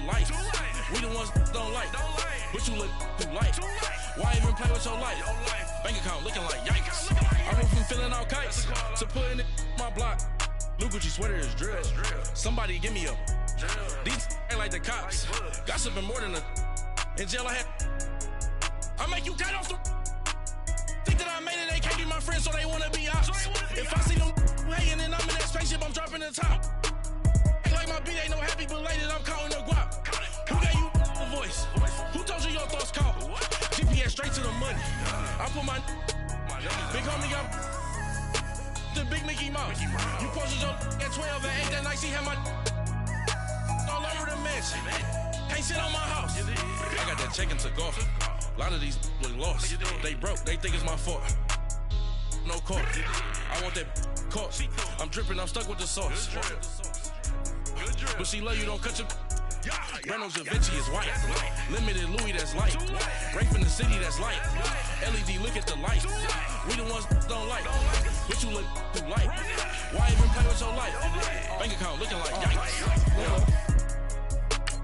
light. We the ones don't like. But you look too light. Why even play with your life? Bank account looking like yikes. I went from filling out kites to putting it my block. New Gucci sweater is drill. Somebody give me a. These ain't like the cops. Gossiping more than a. In jail I had. I make you cut off the. Think that I made it, they can't be my friends, so they wanna be ops. If I see them hating and I'm in that spaceship, I'm dropping the top. Ain't like my beat ain't no happy belated, I'm counting the guap. Who gave you the voice? Who told you your thoughts count? GPS straight to the money. I put my big homie got the big Mickey Mouse. You posted your at 12 and 8 that night, she had my all over the mansion. Can't sit on my house. I got that check into golf. A lot of these look lost. They broke, they think it's my fault. No court. I want that caught. I'm dripping, I'm stuck with the sauce. But she love you, don't cut your. Reynolds Da Vinci is white. Limited Louis, that's light. Rape in the city, that's light. LED, look at the light. We the ones don't like. But you look too light. Why even play with your life? Bank account looking like yikes.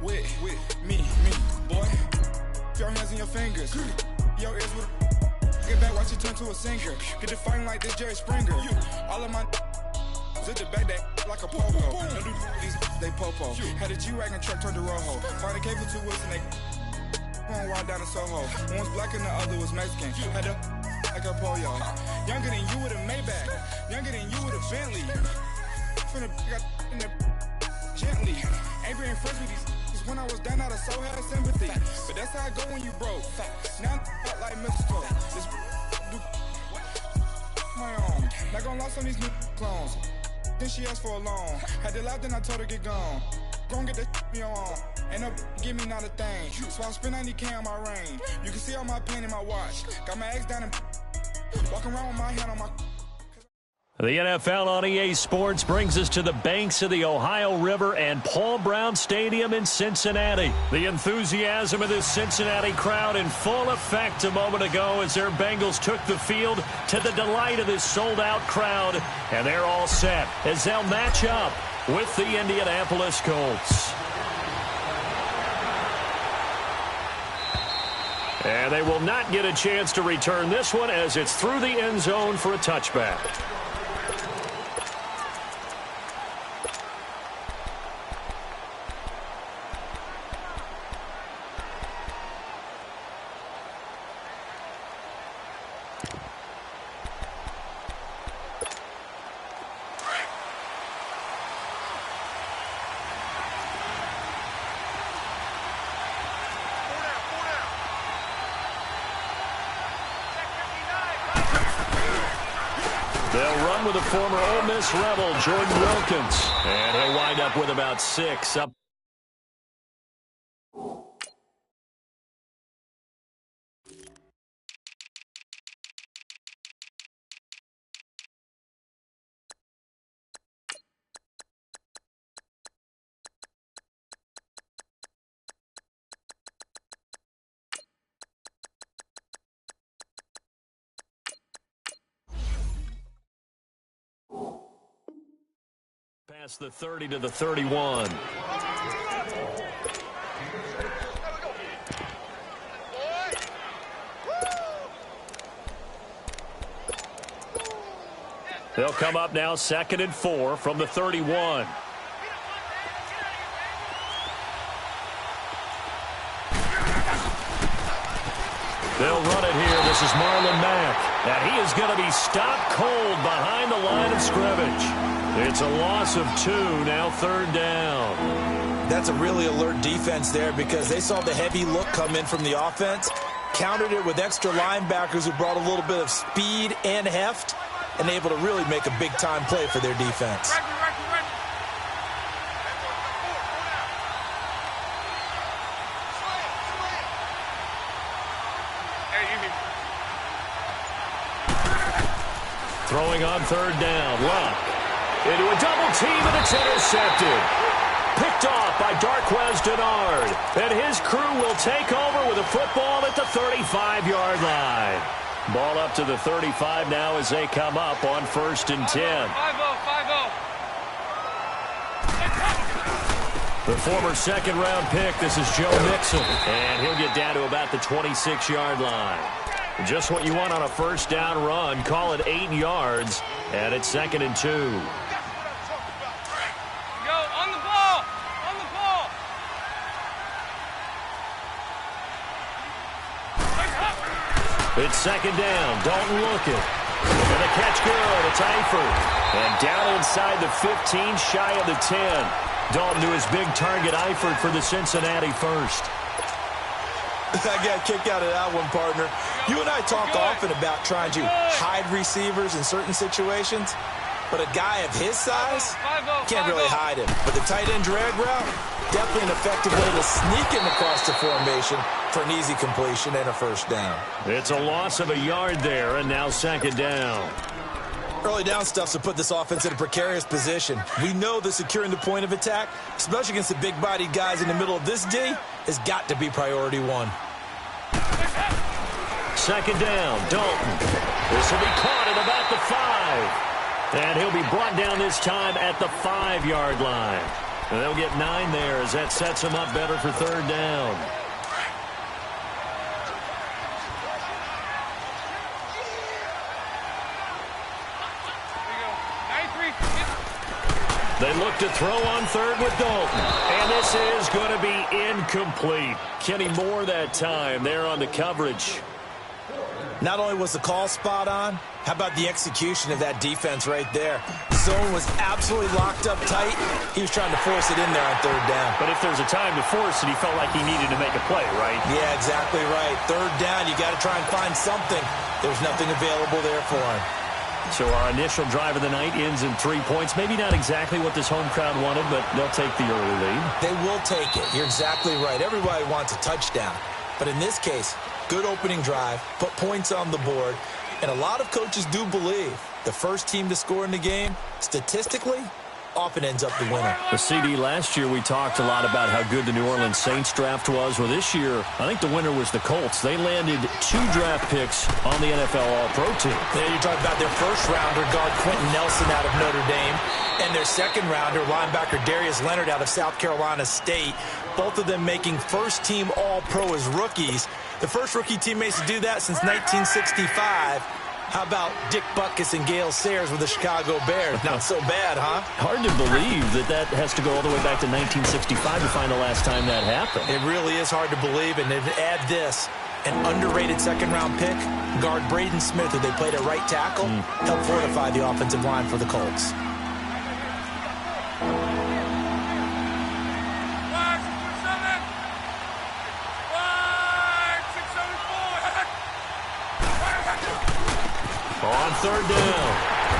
With me, boy. Your hands in your fingers. Your ears with get back, watch you turn to a singer. Get the fighting like this Jerry Springer. All of my zip the back that like a popo. Don't do these they popo. Had a G-Wagon truck turned to Rojo. Find a cable 2 wheels and they going wild down in Soho. One was black and the other was Mexican. Had a like a pollo. Younger than you with a Maybach. Younger than you with a Bentley. From the got in the gently. Ain't been friends with these. When I was down, I so had sympathy. But that's how I go when you broke. Now I'm like Mexico. This do my own. Not gonna lost on these new clones. Then she asked for a loan. Had to laugh, then I told her get gone. Gon' get that me on. Ain't no give me not a thing. So I spend 90K on my range. You can see all my pain in my watch. Got my eggs down and walking around with my hand on my. The NFL on EA Sports brings us to the banks of the Ohio River and Paul Brown Stadium in Cincinnati. The enthusiasm of this Cincinnati crowd in full effect a moment ago as their Bengals took the field to the delight of this sold-out crowd. And they're all set as they'll match up with the Indianapolis Colts. And they will not get a chance to return this one as it's through the end zone for a touchback. They'll run with the former Ole Miss Rebel, Jordan Wilkins. And he'll wind up with about 6 up. Past the 30 to the 31. They'll come up now 2nd and 4 from the 31. They'll run it here. This is Marlon Mack. And he is going to be stopped cold behind the line of scrimmage. It's a loss of 2, now 3rd down. That's a really alert defense there because they saw the heavy look come in from the offense, countered it with extra linebackers who brought a little bit of speed and heft, and able to really make a big-time play for their defense. Throwing on 3rd down, Luck. Into a double team, and it's intercepted. Picked off by Darquez Denard. And his crew will take over with a football at the 35-yard line. Ball up to the 35 now as they come up on 1st and 10. 5-0, 5-0. The former second-round pick, this is Joe Mixon. And he'll get down to about the 26-yard line. Just what you want on a first-down run. Call it 8 yards, and it's 2nd and 2. Go, on the ball! On the ball! It's 2nd down. Dalton looking. And the catch good. It's Eifert. And down inside the 15, shy of the 10. Dalton to his big target, Eifert, for the Cincinnati first. I got a kick out of that one, partner. You and I talk often about trying to hide receivers in certain situations, but a guy of his size can't really hide him. But the tight end drag route, definitely an effective way to sneak him across the formation for an easy completion and a first down. It's a loss of a yard there, and now 2nd down. Early down stuff's to put this offense in a precarious position. We know that securing the point of attack, especially against the big-bodied guys in the middle of this D, has got to be priority one. 2nd down, Dalton. This will be caught at about the 5. And he'll be brought down this time at the 5-yard line. And they'll get 9 there as that sets him up better for 3rd down. They look to throw on 3rd with Dalton. And this is going to be incomplete. Kenny Moore that time there on the coverage. Not only was the call spot on, how about the execution of that defense right there? Zone was absolutely locked up tight. He was trying to force it in there on 3rd down. But if there's a time to force it, he felt like he needed to make a play, right? Yeah, exactly right. 3rd down, you got to try and find something. There's nothing available there for him. So our initial drive of the night ends in 3 points. Maybe not exactly what this home crowd wanted, but they'll take the early lead. They will take it. You're exactly right. Everybody wants a touchdown. But in this case, good opening drive, put points on the board, and a lot of coaches do believe the first team to score in the game, statistically, often ends up the winner. The CD last year, we talked a lot about how good the New Orleans Saints draft was. Well, this year, I think the winner was the Colts. They landed 2 draft picks on the NFL All-Pro team. Yeah, you're talking about their first-rounder, guard Quentin Nelson out of Notre Dame, and their second-rounder, linebacker Darius Leonard out of South Carolina State, both of them making first-team All-Pro as rookies. The first rookie teammates to do that since 1965. How about Dick Butkus and Gale Sayers with the Chicago Bears? Not so bad, huh? Hard to believe that has to go all the way back to 1965 to find the last time that happened. It really is hard to believe, and add this, an underrated second-round pick, guard Braden Smith, who they played at right tackle, helped fortify the offensive line for the Colts. On 3rd down,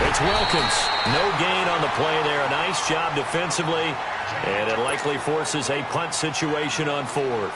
it's Wilkins. No gain on the play there. A nice job defensively, and it likely forces a punt situation on 4th.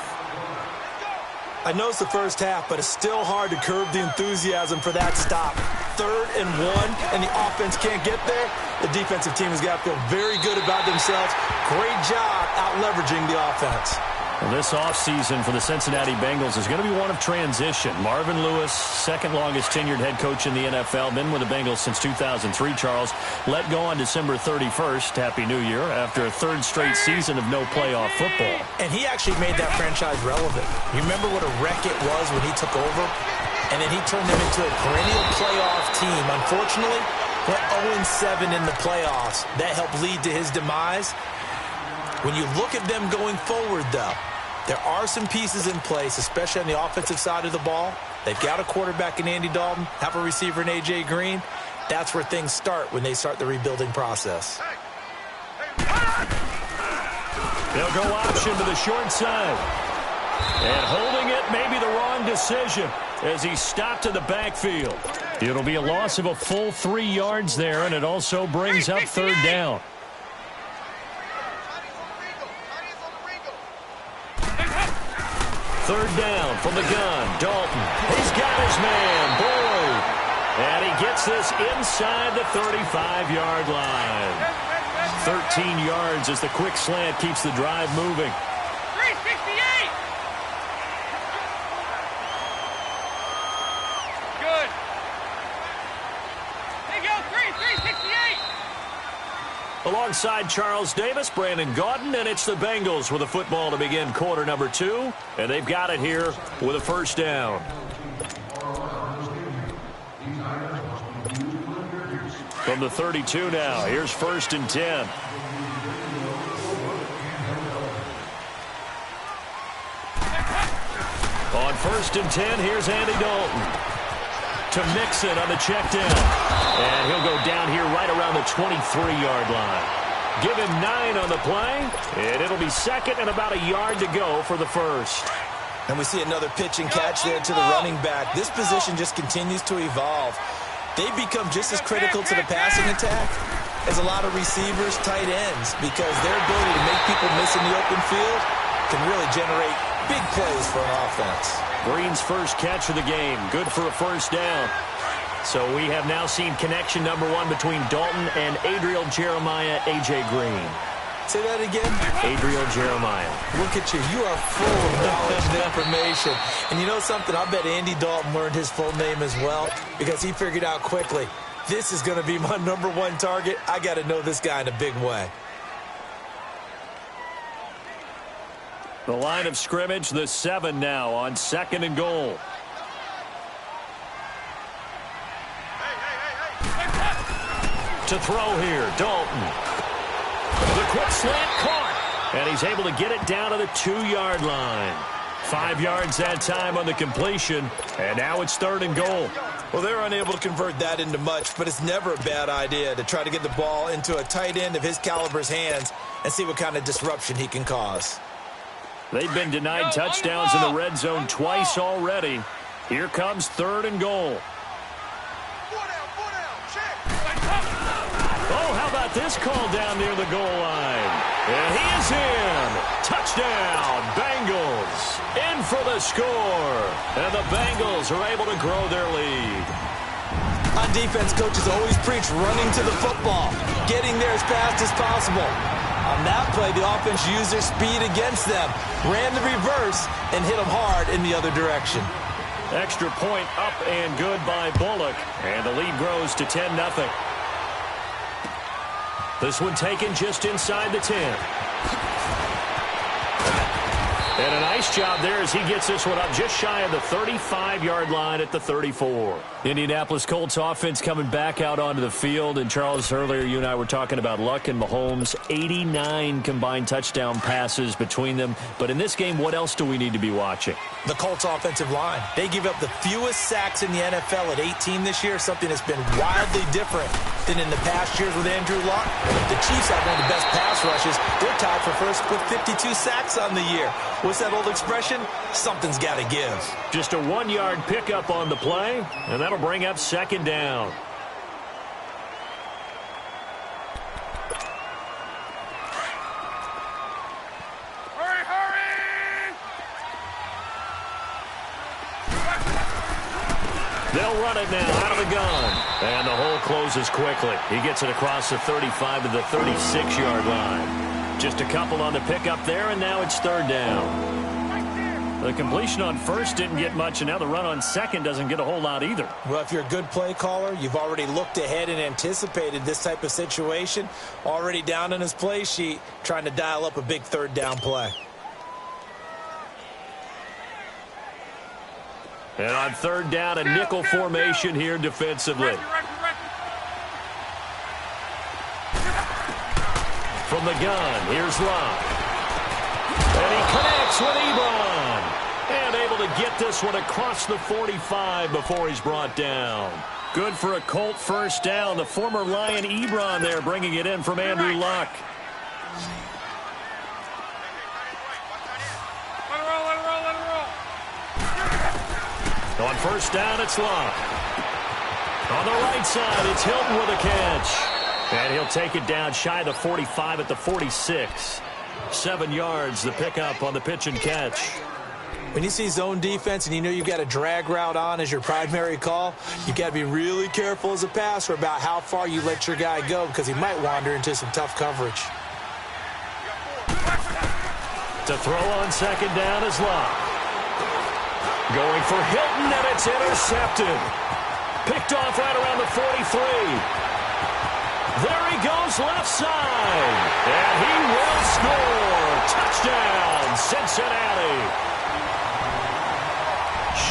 I know it's the first half, but it's still hard to curb the enthusiasm for that stop. 3rd and 1, and the offense can't get there. The defensive team has got to feel very good about themselves. Great job out-leveraging the offense. Well, this offseason for the Cincinnati Bengals is going to be one of transition. Marvin Lewis, second longest tenured head coach in the NFL, been with the Bengals since 2003, Charles. Let go on December 31st. Happy New Year, after a 3rd straight season of no playoff football. And he actually made that franchise relevant. You remember what a wreck it was when he took over? And then he turned them into a perennial playoff team. Unfortunately, went 0-7 in the playoffs. That helped lead to his demise. When you look at them going forward, though, there are some pieces in place, especially on the offensive side of the ball. They've got a quarterback in Andy Dalton, have a receiver in A.J. Green. That's where things start when they start the rebuilding process. They'll go option to the short side. And holding it may be the wrong decision as he stopped in the backfield. It'll be a loss of a full 3 yards there, and it also brings up 3rd down. 3rd down from the gun. Dalton. He's got his man, Boyd. And he gets this inside the 35-yard line. 13 yards as the quick slant keeps the drive moving. 368. Good. There you go, 368. Alongside Charles Davis, Brandon Gaudin, and it's the Bengals with the football to begin quarter number 2. And they've got it here with a first down. From the 32 now, here's 1st and 10. On 1st and 10, here's Andy Dalton. To Mixon on the check down. And he'll go down here right around the 23-yard line. Give him 9 on the play, and it'll be second and about a yard to go for the first. And we see another pitch and catch there to the running back. This position just continues to evolve. They become just as critical to the passing attack as a lot of receivers, tight ends, because their ability to make people miss in the open field can really generate big plays for an offense. Green's first catch of the game, good for a first down. So we have now seen connection number 1 between Dalton and Adriel Jeremiah, A.J. Green. Say that again? Adriel Jeremiah. Look at you. You are full of knowledge and information. And you know something? I bet Andy Dalton learned his full name as well because he figured out quickly, this is going to be my number 1 target. I got to know this guy in a big way. The line of scrimmage, the 7 now on 2nd and goal. To throw here, Dalton. The quick slant caught, and he's able to get it down to the 2-yard line. 5 yards that time on the completion, and now it's 3rd and goal. Well, they're unable to convert that into much, but it's never a bad idea to try to get the ball into a tight end of his caliber's hands and see what kind of disruption he can cause. They've been denied touchdowns in the red zone twice already. Here comes 3rd and goal. Oh, how about this call down near the goal line? And he is in. Touchdown, Bengals. In for the score. And the Bengals are able to grow their lead. On defense, coaches always preach running to the football, getting there as fast as possible. On that play, the offense used their speed against them, ran the reverse, and hit them hard in the other direction. Extra point up and good by Bullock. And the lead grows to 10-0. This one taken just inside the 10. And a nice job there as he gets this one up just shy of the 35-yard line at the 34. Indianapolis Colts offense coming back out onto the field. And, Charles, earlier you and I were talking about Luck and Mahomes. 89 combined touchdown passes between them. But in this game, what else do we need to be watching? The Colts offensive line. They give up the fewest sacks in the NFL at 18 this year, something that's been wildly different than in the past years with Andrew Luck. The Chiefs have one of the best pass rushes. They're tied for first with 52 sacks on the year. What's that old expression? Something's got to give. Just a 1-yard pickup on the play, and that'll bring up 2nd down. They'll run it now out of the gun. And the hole closes quickly. He gets it across the 35 to the 36-yard line. Just a couple on the pickup there, and now it's 3rd down. The completion on 1st didn't get much, and now the run on 2nd doesn't get a whole lot either. Well, if you're a good play caller, you've already looked ahead and anticipated this type of situation. Already down in his play sheet, trying to dial up a big 3rd down play. And on 3rd down, a nickel formation here defensively. From the gun, here's Locke. And he connects with Ebron. And able to get this one across the 45 before he's brought down. Good for a Colt first down. The former Lion Ebron there bringing it in from Andrew Luck. On 1st down, it's Locke. On the right side, it's Hilton with a catch. And he'll take it down shy of the 45 at the 46. 7 yards, the pickup on the pitch and catch. When you see zone defense and you know you've got a drag route on as your primary call, you got to be really careful as a passer about how far you let your guy go because he might wander into some tough coverage. To throw on 2nd down is Locke. Going for Hilton, and it's intercepted. Picked off right around the 43. There he goes. throws left side. And he will score. Touchdown, Cincinnati.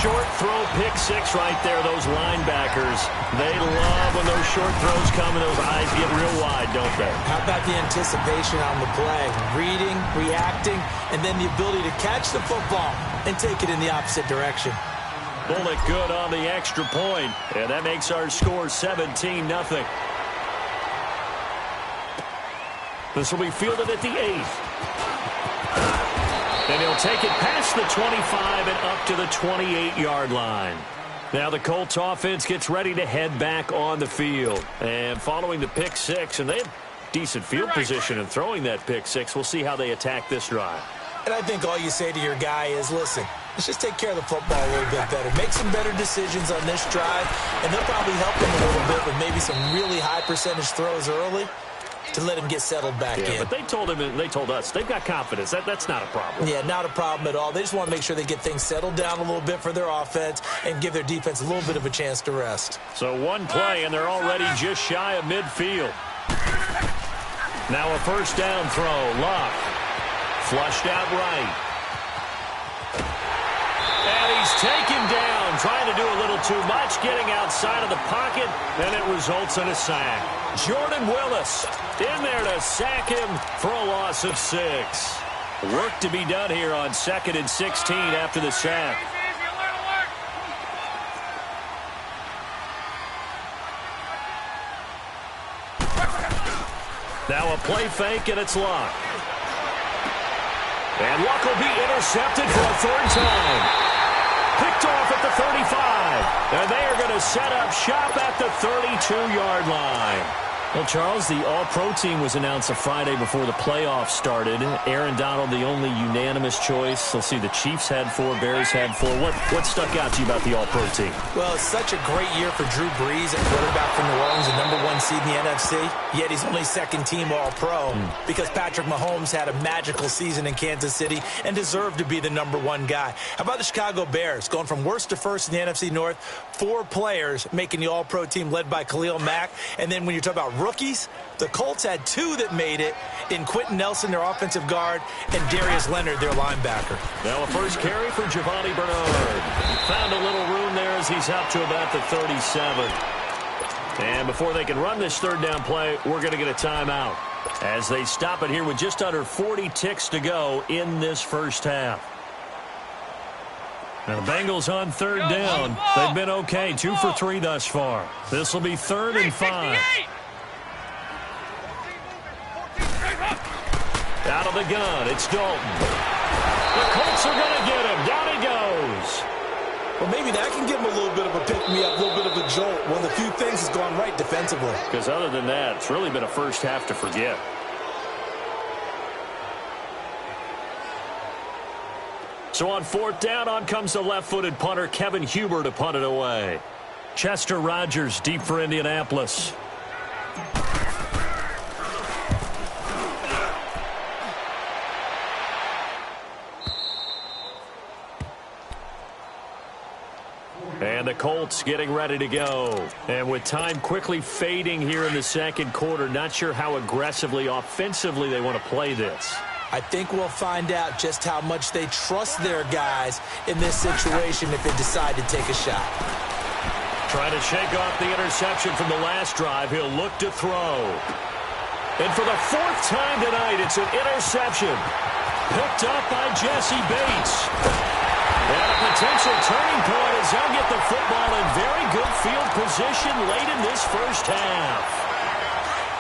Short throw, pick six right there. Those linebackers, they love when those short throws come and those eyes get real wide, don't they? How about the anticipation on the play? Reading, reacting, and then the ability to catch the football and take it in the opposite direction. Bullet good on the extra point, and that makes our score 17-0. This will be fielded at the 8th. And he'll take it past the 25 and up to the 28-yard line. Now the Colts offense gets ready to head back on the field. And following the pick six, and they have decent field position in throwing that pick six. We'll see how they attack this drive. And I think all you say to your guy is, listen, let's just take care of the football a little bit better. Make some better decisions on this drive, and they'll probably help him a little bit with maybe some really high percentage throws early to let him get settled back in. But they told him and they told us they've got confidence. That's not a problem. Yeah, not a problem at all. They just want to make sure they get things settled down a little bit for their offense and give their defense a little bit of a chance to rest. So one play, and they're already just shy of midfield. Now a first down throw. Luck. Flushed out right. And he's taken down, trying to do a little too much, getting outside of the pocket, and it results in a sack. Jordan Willis in there to sack him for a loss of 6. Work to be done here on 2nd and 16 after the sack. Now a play fake, and it's Luck. And Luck will be intercepted for a 3rd time. Picked off at the 35. And they are going to set up shop at the 32-yard line. Well, Charles, the All-Pro team was announced a Friday before the playoffs started. Aaron Donald, the only unanimous choice. Let's see, the Chiefs had 4, Bears had 4. What stuck out to you about the All-Pro team? Well, it's such a great year for Drew Brees, a quarterback from New Orleans, the #1 seed in the NFC. Yet he's only 2nd team All-Pro because Patrick Mahomes had a magical season in Kansas City and deserved to be the #1 guy. How about the Chicago Bears going from worst to first in the NFC North? 4 players making the All-Pro team led by Khalil Mack. And then when you talk about rookies, the Colts had 2 that made it in Quentin Nelson, their offensive guard, and Darius Leonard, their linebacker. Now a first carry for Giovanni Bernard. Found a little room there as he's up to about the 37. And before they can run this 3rd down play, we're going to get a timeout as they stop it here with just under 40 ticks to go in this first half. Now the Bengals on 3rd down. They've been okay, 2 for 3 thus far. This will be 3rd and 5. Out of the gun, it's Dalton. The Colts are going to get him. Down he goes. Well, maybe that can give him a little bit of a pick-me-up, a little bit of a jolt. One of the few things has gone right defensively. Because other than that, it's really been a first half to forget. So on 4th down, on comes the left-footed punter, Kevin Huber, to punt it away. Chester Rogers deep for Indianapolis. And the Colts getting ready to go. And with time quickly fading here in the 2nd quarter, not sure how aggressively, offensively they want to play this. I think we'll find out just how much they trust their guys in this situation if they decide to take a shot. Trying to shake off the interception from the last drive. He'll look to throw. And for the 4th time tonight, it's an interception. Picked up by Jesse Bates. And a potential turning point as they'll get the football in very good field position late in this first half.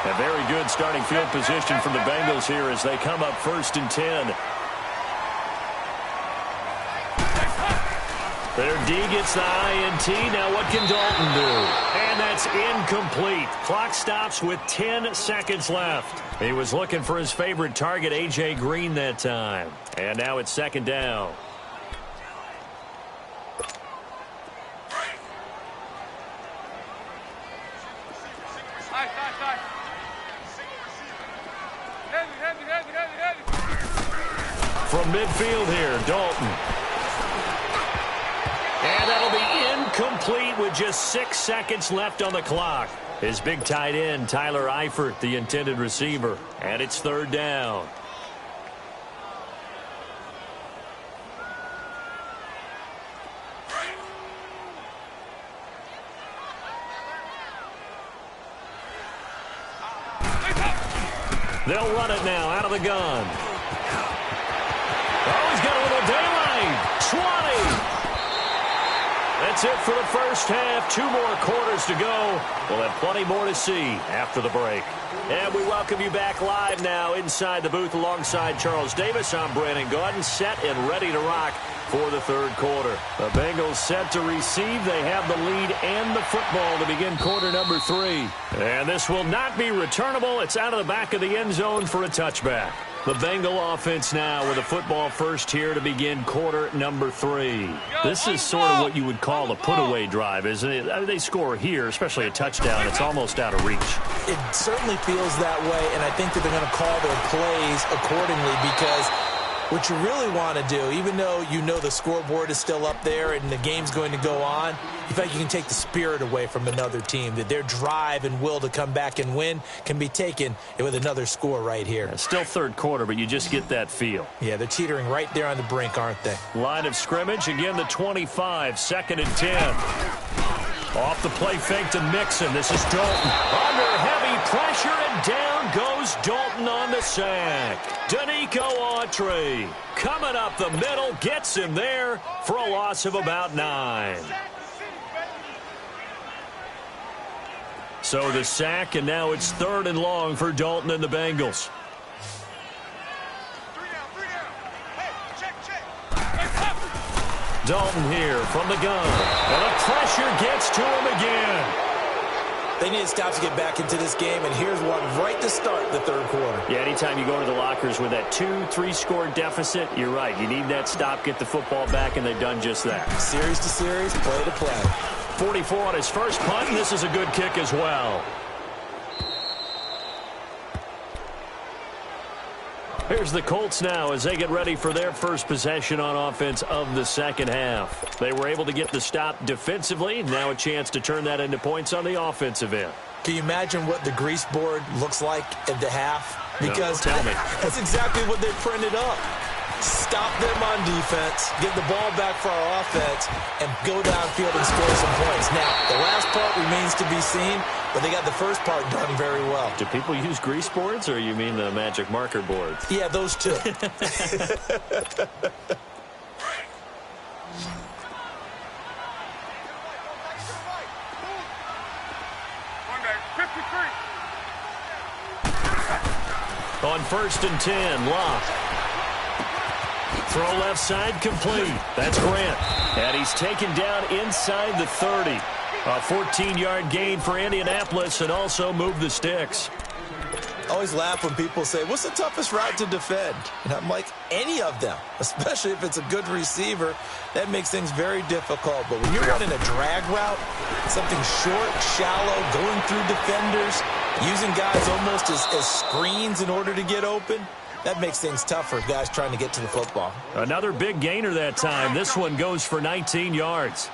A very good starting field position from the Bengals here as they come up 1st and 10. Their D gets the INT. Now what can Dalton do? And that's incomplete. Clock stops with 10 seconds left. He was looking for his favorite target, A.J. Green, that time. And now it's 2nd down. From midfield here, Dalton. And that'll be incomplete lead with just 6 seconds left on the clock. His big tight end, Tyler Eifert, the intended receiver. And it's 3rd down. They'll run it now out of the gun. Oh, he's got a little daylight. 20. That's it for the first half. 2 more quarters to go. We'll have plenty more to see after the break. And we welcome you back live now inside the booth alongside Charles Davis. I'm Brandon Gaudin, set and ready to rock for the 3rd quarter. The Bengals set to receive. They have the lead and the football to begin quarter number 3. And this will not be returnable. It's out of the back of the end zone for a touchback. The Bengal offense now with a football first here to begin quarter number 3. This is sort of what you would call a put-away drive, isn't it? I mean, they score here, especially a touchdown. It's almost out of reach. It certainly feels that way, and I think that they're going to call their plays accordingly because what you really want to do, even though you know the scoreboard is still up there and the game's going to go on, you feel like you can take the spirit away from another team, that their drive and will to come back and win can be taken with another score right here. It's still 3rd quarter, but you just get that feel. Yeah, they're teetering right there on the brink, aren't they? Line of scrimmage, again the 25, 2nd and 10. Off the play fake to Mixon. This is Dalton. Under heavy pressure, and down goes Dalton on the sack. Danico Autry coming up the middle, gets him there for a loss of about 9. So the sack, and now it's 3rd and long for Dalton and the Bengals. Dalton here from the gun. And the pressure gets to him again. They need to stop to get back into this game, and here's one right to start the 3rd quarter. Yeah, anytime you go to the lockers with that 2-3 score deficit, you're right. You need that stop, get the football back, and they've done just that. Series to series, play to play. 44 on his first punt, and this is a good kick as well. Here's the Colts now as they get ready for their first possession on offense of the 2nd half. They were able to get the stop defensively. Now a chance to turn that into points on the offensive end. Can you imagine what the grease board looks like at the half? Because no, tell me. That's exactly what they printed up. Stop them on defense, get the ball back for our offense, and go downfield and score some points. Now, the last part remains to be seen, but they got the first part done very well. Do people use grease boards, or you mean the magic marker boards? Yeah, those two. On 1st and 10, Locke. Throw left side complete. That's Grant. And he's taken down inside the 30. A 14-yard gain for Indianapolis and also move the sticks. I always laugh when people say, what's the toughest route to defend? And I'm like, any of them, especially if it's a good receiver. That makes things very difficult. But when you're running a drag route, something short, shallow, going through defenders, using guys almost as screens in order to get open, that makes things tough for guys trying to get to the football. Another big gainer that time. This one goes for 19 yards.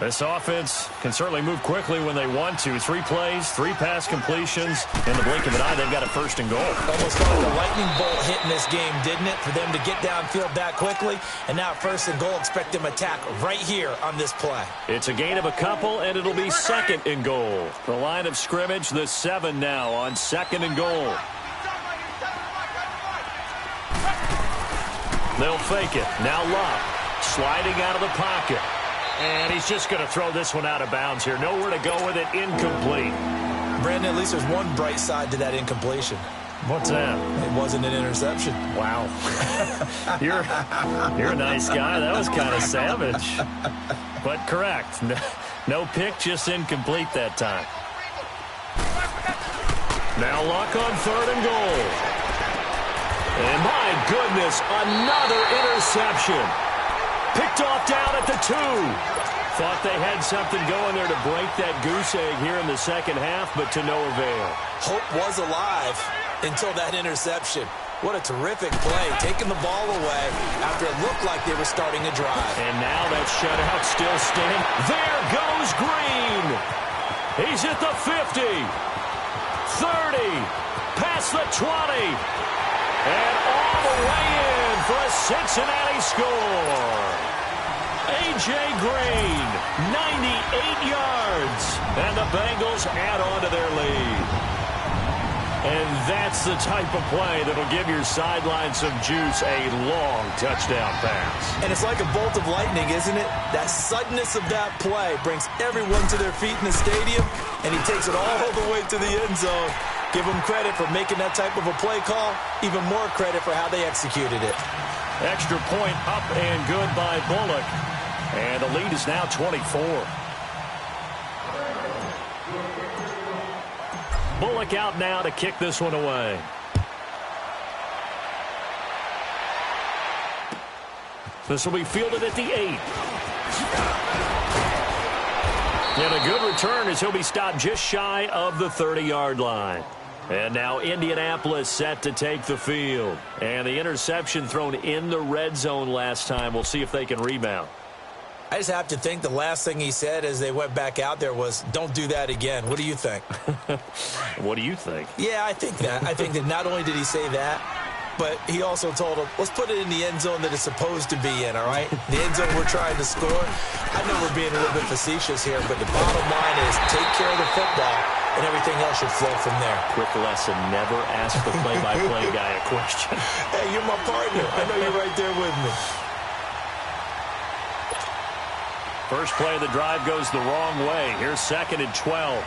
This offense can certainly move quickly when they want to. 3 plays, 3 pass completions. In the blink of an eye, they've got a 1st and goal. Almost like a lightning bolt hitting this game, didn't it? For them to get downfield that quickly. And now 1st and goal, expect them to attack right here on this play. It's a gain of a couple, and it'll be 2nd and goal. The line of scrimmage, the 7 now on 2nd and goal. They'll fake it. Now Locke sliding out of the pocket. And he's just going to throw this one out of bounds here. Nowhere to go with it. Incomplete. Brandon, at least there's one bright side to that incompletion. What's that? It wasn't an interception. Wow. You're a nice guy. That was kind of savage. But correct. No pick, just incomplete that time. Now Locke on 3rd and goal. And my goodness, another interception. Picked off down at the 2. Thought they had something going there to break that goose egg here in the 2nd half, but to no avail. Hope was alive until that interception. What a terrific play, taking the ball away after it looked like they were starting a drive. And now that shutout still standing. There goes Green. He's at the 50, 30, past the 20, and all the way in for a Cincinnati score. A.J. Green, 98 yards, and the Bengals add on to their lead. And that's the type of play that'll give your sideline some juice, a long touchdown pass. And it's like a bolt of lightning, isn't it? That suddenness of that play brings everyone to their feet in the stadium, and he takes it all the way to the end zone. Give him credit for making that type of a play call, even more credit for how they executed it. Extra point up and good by Bullock. And the lead is now 24. Bullock out now to kick this one away. This will be fielded at the 8. And a good return as he'll be stopped just shy of the 30-yard line. And now Indianapolis set to take the field. And the interception thrown in the red zone last time. We'll see if they can rebound. I just have to think the last thing he said as they went back out there was, don't do that again. What do you think? What do you think? Yeah, I think that. I think that not only did he say that, but he also told him, let's put it in the end zone that it's supposed to be in, all right? The end zone we're trying to score. I know we're being a little bit facetious here, but the bottom line is take care of the football, and everything else should flow from there. Quick lesson, never ask the play-by-play guy a question. Hey, you're my partner. I know you're right there with me. First play of the drive goes the wrong way. Here's 2nd and 12.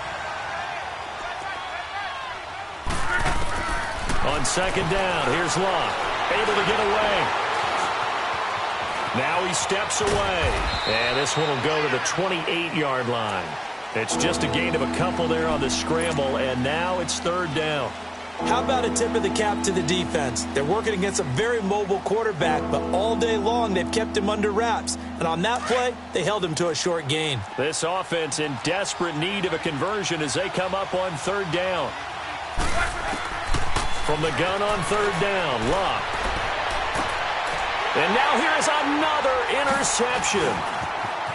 On 2nd down, here's Locke. Able to get away. Now he steps away. And this one will go to the 28-yard line. It's just a gain of a couple there on the scramble, and now it's 3rd down. How about a tip of the cap to the defense? They're working against a very mobile quarterback, but all day long they've kept him under wraps. And on that play, they held him to a short gain. This offense in desperate need of a conversion as they come up on 3rd down. From the gun on 3rd down, Locke. And now here is another interception.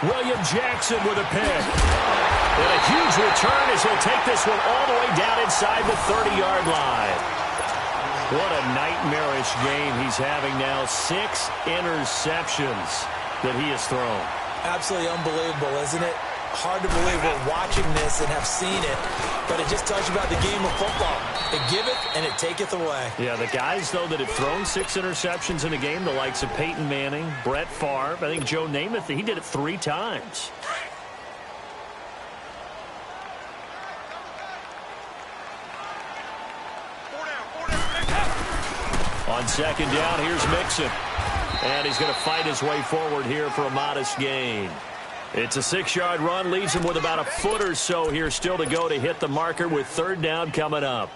William Jackson with a pick. And a huge return as he'll take this one all the way down inside the 30-yard line. What a nightmarish game he's having now. 6 interceptions that he has thrown. Absolutely unbelievable, isn't it? Hard to believe we're watching this and have seen it, but it just tells you about the game of football. It giveth and it taketh away. Yeah, the guys, though, that have thrown 6 interceptions in a game, the likes of Peyton Manning, Brett Favre, I think Joe Namath, he did it 3 times. On 2nd down, here's Mixon. And he's going to fight his way forward here for a modest gain. It's a 6-yard run, leaves him with about a foot or so here still to go to hit the marker with 3rd down coming up.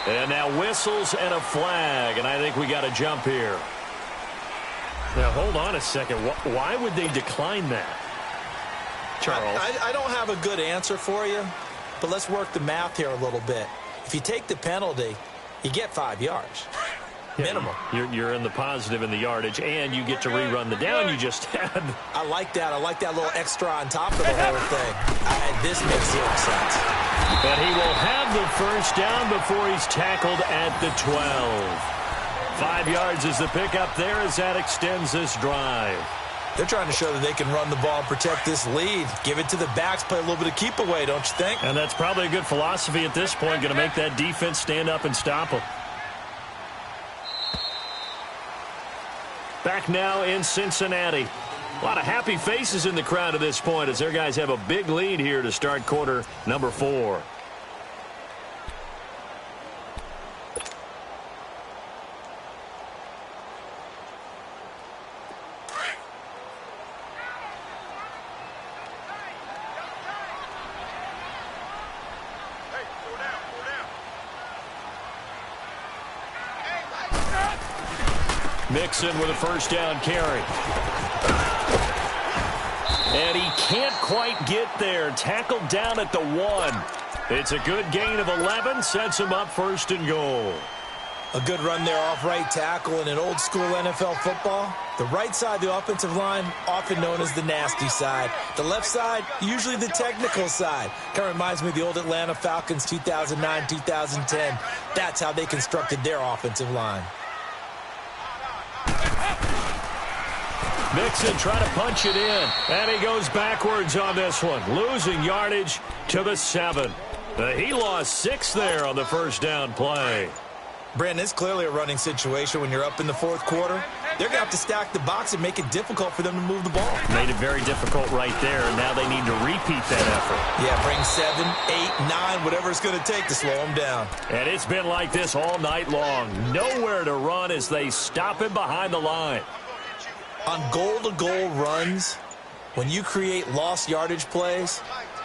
And now whistles and a flag, and I think we got a jump here. Now, hold on a second. Why would they decline that? Charles? I don't have a good answer for you, but let's work the math here a little bit. If you take the penalty, you get 5 yards. Minimum. You're in the positive in the yardage, and you get to rerun the down you just had. I like that. I like that little extra on top of the whole thing. This makes 0 sense. And he will have the 1st down before he's tackled at the 12. 5 yards is the pickup there as that extends this drive. They're trying to show that they can run the ball and protect this lead. Give it to the backs, play a little bit of keep away, don't you think? And that's probably a good philosophy at this point, going to make that defense stand up and stop them. Back now in Cincinnati. A lot of happy faces in the crowd at this point as their guys have a big lead here to start quarter number 4. Mixon with a 1st down carry. And he can't quite get there. Tackled down at the 1. It's a good gain of 11. Sets him up 1st and goal. A good run there off right tackle. In an old school NFL football, the right side of the offensive line, often known as the nasty side. The left side, usually the technical side. Kind of reminds me of the old Atlanta Falcons 2009, 2010. That's how they constructed their offensive line. Mixon trying to punch it in. And he goes backwards on this one. Losing yardage to the 7. He lost 6 there on the first down play. Brandon, it's clearly a running situation when you're up in the 4th quarter. They're going to have to stack the box and make it difficult for them to move the ball. Made it very difficult right there, and now they need to repeat that effort. Yeah, bring 7, 8, 9, whatever it's going to take to slow them down. And it's been like this all night long. Nowhere to run as they stop him behind the line. On goal-to-goal runs, when you create lost yardage plays,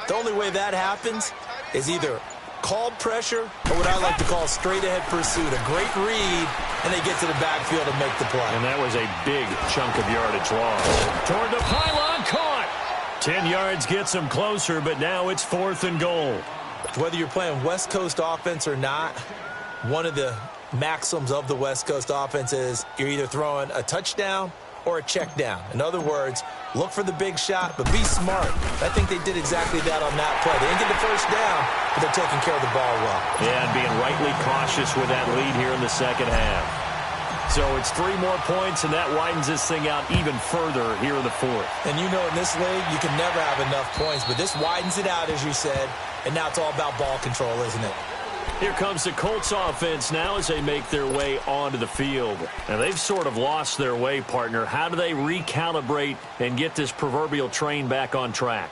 the only way that happens is either called pressure or what I like to call straight-ahead pursuit. A great read, and they get to the backfield and make the play. And that was a big chunk of yardage lost. Toward the pylon, caught. 10 yards gets them closer, but now it's 4th and goal. Whether you're playing West Coast offense or not, one of the maxims of the West Coast offense is you're either throwing a touchdown or a check down. In other words, look for the big shot, but be smart. I think they did exactly that on that play. They didn't get the first down, but they're taking care of the ball well. Yeah, and being rightly cautious with that lead here in the second half. So it's 3 more points, and that widens this thing out even further here in the 4th. And you know in this league, you can never have enough points, but this widens it out, as you said, and now it's all about ball control, isn't it? Here comes the Colts offense now as they make their way onto the field. And they've sort of lost their way, partner. How do they recalibrate and get this proverbial train back on track?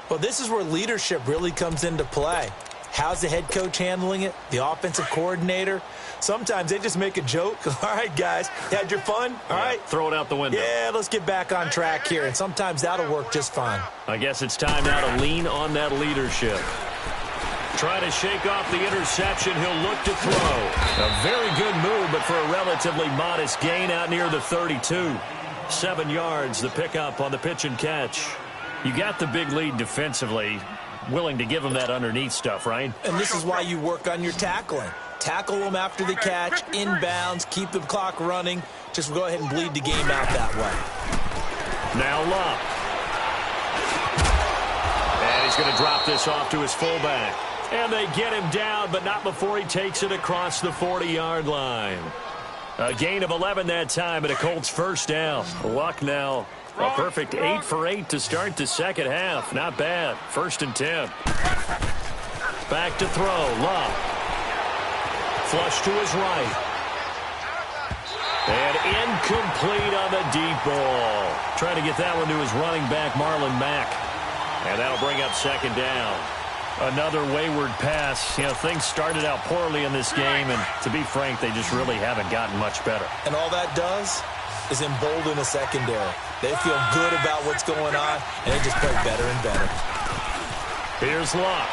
Well, this is where leadership really comes into play. How's the head coach handling it? The offensive coordinator? Sometimes they just make a joke. All right, guys, you had your fun? All right. Throw it out the window. Yeah, let's get back on track here. And sometimes that'll work just fine. I guess it's time now to lean on that leadership. Trying to shake off the interception. He'll look to throw. A very good move, but for a relatively modest gain out near the 32. 7 yards, the pickup on the pitch and catch. You got the big lead defensively. Willing to give them that underneath stuff, right? And this is why you work on your tackling. Tackle them after the catch, inbounds, keep the clock running. Just go ahead and bleed the game out that way. Now Love. And he's going to drop this off to his fullback. And they get him down, but not before he takes it across the 40-yard line. A gain of 11 that time, and a Colts first down. Luck now. A perfect 8 for 8 to start the second half. Not bad. 1st and 10. Back to throw. Love. Flush to his right. And incomplete on the deep ball. Trying to get that one to his running back, Marlon Mack. And that'll bring up 2nd down. Another wayward pass. You know, things started out poorly in this game, and to be frank, they just really haven't gotten much better. And all that does is embolden the secondary. They feel good about what's going on, and they just play better and better. Here's Locke.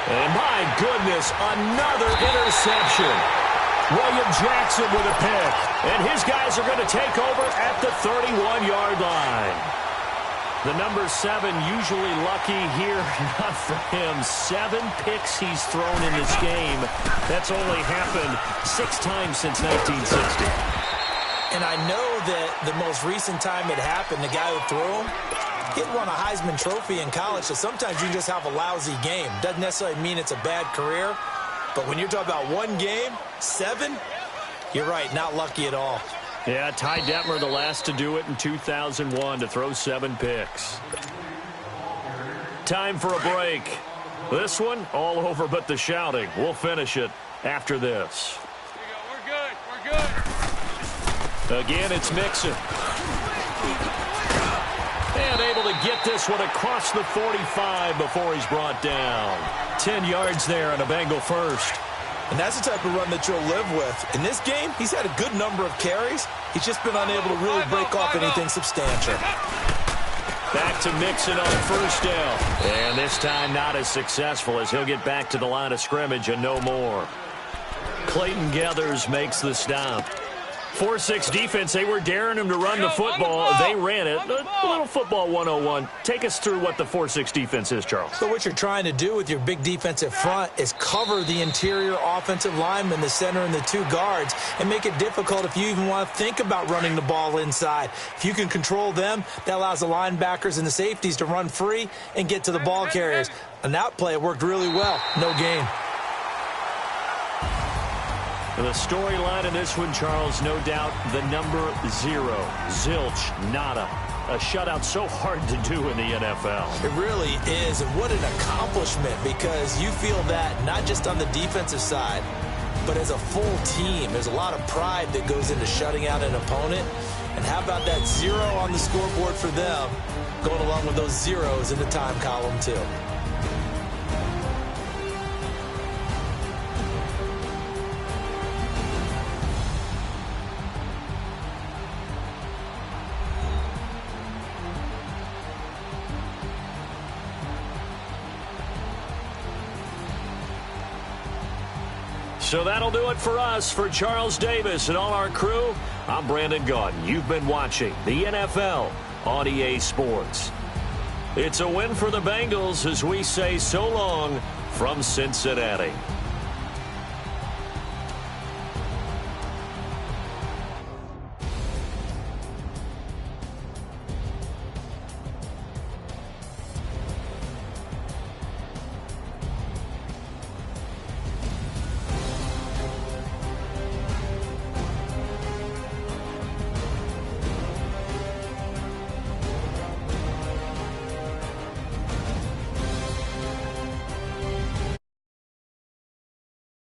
And my goodness, another interception. William Jackson with a pick. And his guys are going to take over at the 31-yard line. The number 7 usually lucky here, not for him. 7 picks he's thrown in this game. That's only happened 6 times since 1960. And I know that the most recent time it happened, the guy who threw him, he won a Heisman Trophy in college, so sometimes you just have a lousy game. Doesn't necessarily mean it's a bad career, but when you're talking about one game, 7, you're right, not lucky at all. Yeah, Ty Detmer, the last to do it in 2001, to throw 7 picks. Time for a break. This one, all over but the shouting. We'll finish it after this. We're good. We're good. Again, it's Mixon. And able to get this one across the 45 before he's brought down. 10 yards there and a Bengal first. And that's the type of run that you'll live with. In this game, he's had a good number of carries. He's just been unable to really break off anything substantial. Back to Mixon on first down. And this time not as successful as he'll get back to the line of scrimmage and no more. Clayton Gathers makes the stop. 4-6 defense, they were daring him to run the football. They ran it. A little football 101. Take us through what the 4-6 defense is, Charles. So what you're trying to do with your big defensive front is cover the interior offensive linemen, the center and the two guards, and make it difficult if you even want to think about running the ball inside. If you can control them, that allows the linebackers and the safeties to run free and get to the ball carriers. And that play worked really well. No gain. The storyline in this one, Charles, no doubt the number 0. Zilch, nada. A shutout so hard to do in the NFL. It really is, and what an accomplishment, because you feel that not just on the defensive side, but as a full team. There's a lot of pride that goes into shutting out an opponent. And how about that 0 on the scoreboard for them, going along with those zeros in the time column, too. So that'll do it for us. For Charles Davis and all our crew, I'm Brandon Gaudin. You've been watching the NFL on EA Sports. It's a win for the Bengals as we say so long from Cincinnati.